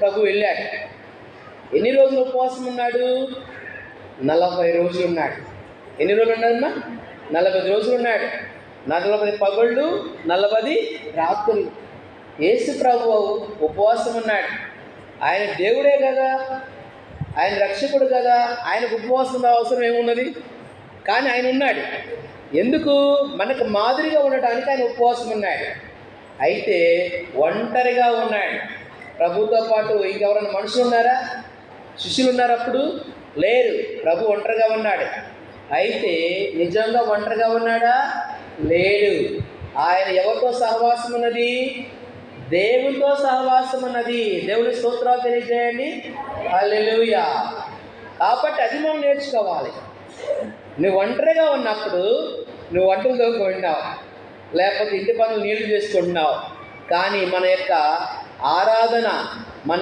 ప్రభు వెళ్ళాడు. ఎన్ని రోజులు ఉపవాసం ఉన్నాడు? 40 రోజులు ఉన్నాడు. ఎన్ని రోజులు ఉన్నాడమ్మా? 40 రోజులు ఉన్నాడు. 40 పగళ్ళు, 40 రాత్రులు. యేసు ప్రభు ఉపవాసం ఉన్నాడు. ఆయన దేవుడే కదా, ఆయన రక్షకుడు కదా, ఆయనకు ఉపవాసం అవసరం ఏమున్నది? కానీ ఆయన ఉన్నాడు. ఎందుకు? మనకు మాదిరిగా ఉండటానికి ఆయన ఉపవాసం ఉన్నాడు. అయితే ఒంటరిగా ఉన్నాడు. ప్రభుతో పాటు ఇంకెవరైనా మనుషులు ఉన్నారా? శిష్యులు ఉన్నారు అప్పుడు? లేరు. ప్రభు ఒంటరిగా ఉన్నాడు. అయితే నిజంగా ఒంటరిగా ఉన్నాడా? లేడు. ఆయన ఎవరితో సహవాసం ఉన్నది? దేవునితో సహవాసం ఉన్నది. దేవుని స్తోత్రాలు తెలియజేయండి. హల్లెలూయా. కాబట్టి అది మనం నేర్చుకోవాలి. నువ్వు ఒంటరిగా ఉన్నప్పుడు నువ్వు వంటలు తోముకుంటున్నావు, లేకపోతే ఇంటి పనులు నీళ్లు చేసుకుంటున్నావు, కానీ మన యొక్క ఆరాధన, మన